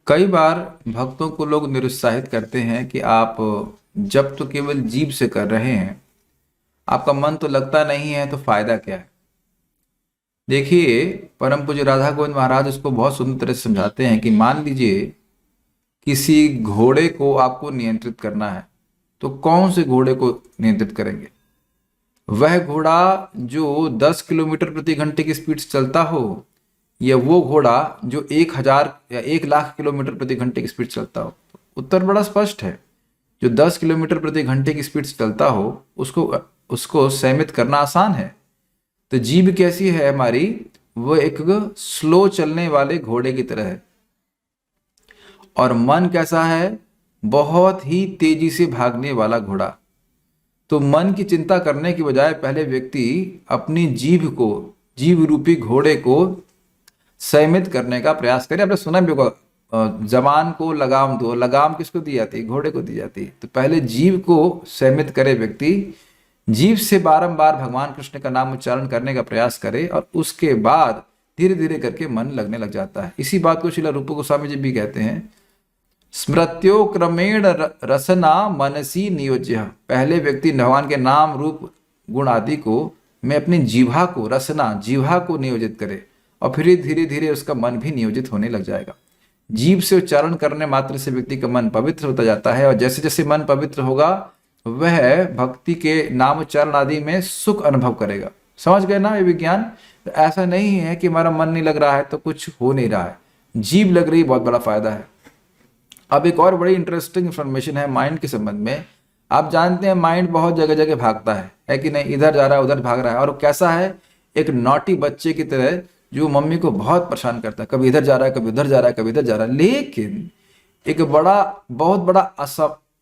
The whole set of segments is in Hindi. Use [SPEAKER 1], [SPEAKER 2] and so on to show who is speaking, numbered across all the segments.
[SPEAKER 1] कई बार भक्तों को लोग निरुत्साहित करते हैं कि आप जब तो केवल जीभ से कर रहे हैं, आपका मन तो लगता नहीं है, तो फायदा क्या है। देखिए, परम पूज्य राधा गोविंद महाराज उसको बहुत सुंदर तरह से समझाते हैं कि मान लीजिए किसी घोड़े को आपको नियंत्रित करना है, तो कौन से घोड़े को नियंत्रित करेंगे? वह घोड़ा जो 10 किलोमीटर प्रति घंटे की स्पीड से चलता हो, या वो घोड़ा जो 1000 या 1 लाख किलोमीटर प्रति घंटे की स्पीड से चलता हो? उत्तर बड़ा स्पष्ट है। जो 10 किलोमीटर प्रति घंटे की स्पीड से चलता हो, उसको उसको सहमित करना आसान है। तो जीभ कैसी है हमारी? वो एक स्लो चलने वाले घोड़े की तरह है। और मन कैसा है? बहुत ही तेजी से भागने वाला घोड़ा। तो मन की चिंता करने की बजाय पहले व्यक्ति अपनी जीभ रूपी घोड़े को संयमित करने का प्रयास करे। आपने सुना भी होगा, जबान को लगाम दो। लगाम किसको दी जाती है? घोड़े को दी जाती है। तो पहले जीभ को संयमित करे व्यक्ति, जीभ से बारंबार भगवान कृष्ण का नाम उच्चारण करने का प्रयास करे, और उसके बाद धीरे धीरे करके मन लगने लग जाता है। इसी बात को श्रील रूप गोस्वामी जी भी कहते हैं, स्मृत्यो क्रमेण रसना मनसी नियोज्य। पहले व्यक्ति भगवान के नाम रूप गुण आदि को मैं अपनी जीवा को नियोजित करे, और फिर धीरे धीरे उसका मन भी नियोजित होने लग जाएगा। जीभ से उच्चारण करने मात्र से व्यक्ति का मन पवित्र होता जाता है, और जैसे जैसे मन पवित्र होगा वह भक्ति के नाम उच्चारण आदि में सुख अनुभव करेगा। समझ गए ना ये विज्ञान? तो ऐसा नहीं है कि हमारा मन नहीं लग रहा है तो कुछ हो नहीं रहा है, जीभ लग रही, बहुत बड़ा फायदा है। अब एक और बड़ी इंटरेस्टिंग इंफॉर्मेशन है माइंड के संबंध में। आप जानते हैं माइंड बहुत जगह जगह भागता है कि नहीं? इधर जा रहा है, उधर भाग रहा है। और कैसा है? एक नॉटी बच्चे की तरह जो मम्मी को बहुत परेशान करता है, कभी इधर जा रहा है, कभी उधर जा रहा है, कभी इधर जा रहा है। लेकिन एक बहुत बड़ा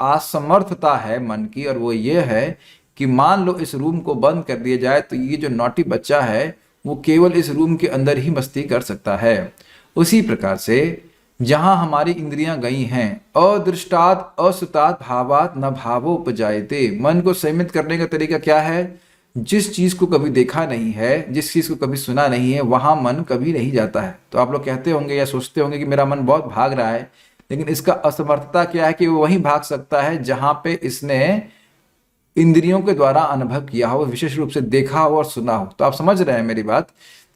[SPEAKER 1] असमर्थता है मन की, और वो ये है कि मान लो इस रूम को बंद कर दिया जाए तो ये जो नॉटी बच्चा है वो केवल इस रूम के अंदर ही मस्ती कर सकता है। उसी प्रकार से जहां हमारी इंद्रियां गई हैं, अदृष्टात असुतात भावात न भावो उपजायते। मन को संयमित करने का तरीका क्या है? जिस चीज को कभी देखा नहीं है, जिस चीज को कभी सुना नहीं है, वहां मन कभी नहीं जाता है। तो आप लोग कहते होंगे या सोचते होंगे कि मेरा मन बहुत भाग रहा है, लेकिन इसका असमर्थता क्या है कि वो वहीं भाग सकता है जहां पे इसने इंद्रियों के द्वारा अनुभव किया हो, विशेष रूप से देखा हो और सुना हो। तो आप समझ रहे हैं मेरी बात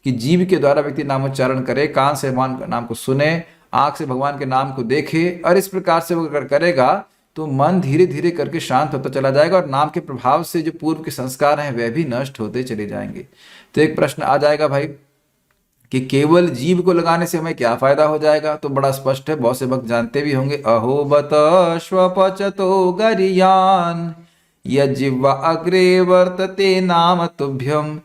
[SPEAKER 1] कि जीभ के द्वारा व्यक्ति नामोच्चारण करे, कान से भगवान के नाम को सुने, आंख से भगवान के नाम को देखे, और इस प्रकार से वो करेगा तो मन धीरे धीरे करके शांत होता चला जाएगा, और नाम के प्रभाव से जो पूर्व के संस्कार हैं वह भी नष्ट होते चले जाएंगे। तो एक प्रश्न आ जाएगा भाई कि केवल जीभ को लगाने से हमें क्या फायदा हो जाएगा? तो बड़ा स्पष्ट है, बहुत से भक्त जानते भी होंगे। अहो बत स्वपचतो गरियान यजिह्वा अग्रे वर्तते नाम तुभ्यम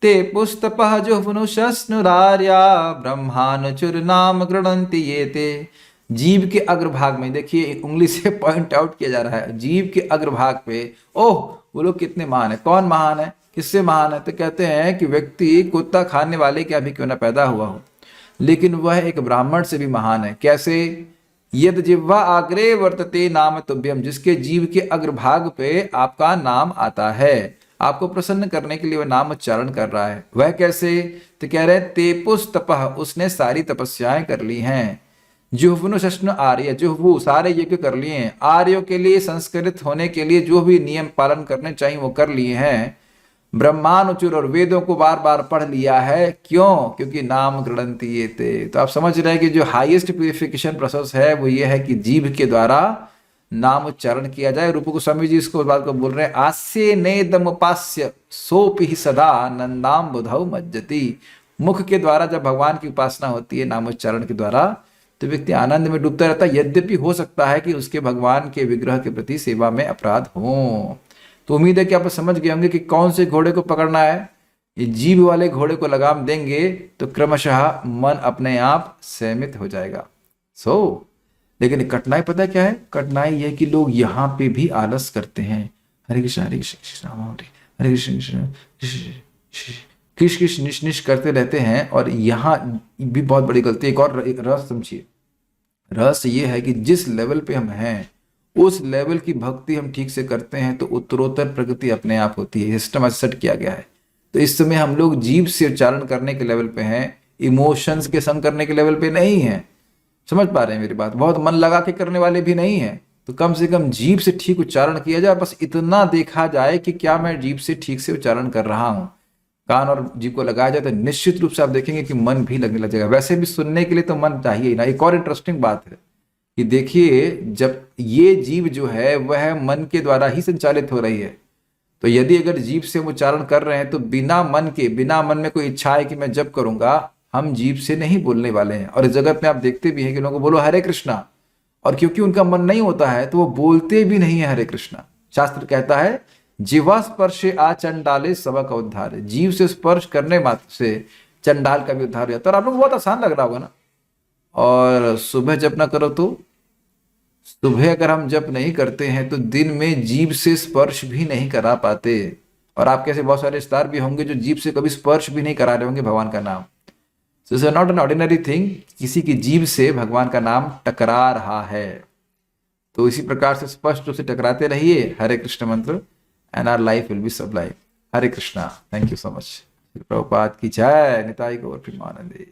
[SPEAKER 1] ते पुस्तपः जुह्नुषस्नुरार्या ब्रह्मानुचुर नाम गृणन्ति ये ते। जीभ के अग्रभाग में देखिए, उंगली से पॉइंट आउट किया जा रहा है, जीभ के अग्रभाग पे। ओह, वो लोग कितने महान है! कौन महान है? किससे महान है? तो कहते हैं कि व्यक्ति कुत्ता खाने वाले क्या भी क्यों ना पैदा हुआ हो, लेकिन वह एक ब्राह्मण से भी महान है। कैसे? यद जिह्वा अग्रे वर्तते नाम तुभ्यम, जिसके जीभ के अग्रभाग पे आपका नाम आता है, आपको प्रसन्न करने के लिए वह नाम उच्चारण कर रहा है। वह कैसे? तो कह रहे हैं तेपुस तपह, उसने सारी तपस्याएं कर ली हैं। जुह्वनु शस्नु आर्य, जुह्वु सारे यज्ञ कर लिए हैं, आर्यों के लिए संस्कृत होने के लिए जो भी नियम पालन करने चाहिए वो कर लिए हैं। ब्रह्मानुचुर, और वेदों को बार बार पढ़ लिया है। क्यों? क्योंकि नाम गृणन्ति ये ते। तो आप समझ रहे हैं कि जो हाईएस्ट प्यूरिफिकेशन प्रोसेस है वो ये है कि जीभ के द्वारा नाम उच्चारण किया जाए। रूप गोस्वामी जी इसको बात को बोल रहे हैं, आस्य नेदम उपास्य सोपि सदा नंदाम बुधौ मज्जति। मुख के द्वारा जब भगवान की उपासना होती है नाम उच्चारण के द्वारा, तो व्यक्ति आनंद में डूबता रहता है, यद्यपि हो सकता है कि उसके भगवान के विग्रह के प्रति सेवा में अपराध हो। तो उम्मीद है कि आप समझ गए होंगे कि कौन से घोड़े को पकड़ना है। ये जीभ वाले घोड़े को लगाम देंगे तो क्रमशः मन अपने आप संयमित हो जाएगा। लेकिन कठिनाई पता क्या है? कठिनाई यह कि लोग यहाँ पे भी आलस करते हैं। हरे कृष्ण कृष्ण हरे कृष्ण कृष्ण कृष्ण निश करते रहते हैं, और यहाँ भी बहुत बड़ी गलती। एक और रहस्य समझिए। रहस्य ये है कि जिस लेवल पे हम हैं उस लेवल की भक्ति हम ठीक से करते हैं तो उत्तरोत्तर प्रगति अपने आप होती है। सिस्टम सेट किया गया है। तो इस समय हम लोग जीभ से उच्चारण करने के लेवल पे हैं, इमोशंस के संग करने के लेवल पे नहीं है। समझ पा रहे हैं मेरी बात? बहुत मन लगा के करने वाले भी नहीं है, तो कम से कम जीभ से ठीक उच्चारण किया जाए, बस इतना देखा जाए कि क्या मैं जीभ से ठीक से उच्चारण कर रहा हूं। कान और जीभ को लगाया जाए तो निश्चित रूप से आप देखेंगे कि मन भी लगने लगेगा। वैसे भी सुनने के लिए तो मन चाहिए ही ना। एक और इंटरेस्टिंग बात है कि देखिए, जब ये जीभ जो है वह मन के द्वारा ही संचालित हो रही है, तो यदि अगर जीभ से हम उच्चारण कर रहे हैं तो बिना मन के, बिना मन में कोई इच्छा है कि मैं जब करूंगा, हम जीभ से नहीं बोलने वाले हैं। और इस जगत में आप देखते भी हैं कि लोगों को बोलो हरे कृष्णा, और क्योंकि उनका मन नहीं होता है तो वो बोलते भी नहीं है हरे कृष्णा। शास्त्र कहता है जिह्वा स्पर्शे आ चंडाले सबक उद्धार, जीव से स्पर्श करने मात्र से चंडाल का भी उद्धार हो जाता है। और आप लोग को बहुत आसान लग रहा होगा ना। और सुबह जप ना करो तो, सुबह अगर हम जप नहीं करते हैं तो दिन में जीभ से स्पर्श भी नहीं करा पाते। और आपके ऐसे बहुत सारे स्टार भी होंगे जो जीभ से कभी स्पर्श भी नहीं करा रहे होंगे भगवान का नाम। So it's not an ordinary thing, किसी की जीभ से भगवान का नाम टकरा रहा है। तो इसी प्रकार से स्पष्ट रूप से टकराते रहिए Hare Krishna mantra, and our life will be sublime. Hare Krishna. Thank you so much. Prabhupada की जय। निताई गौर प्रेमानंदे।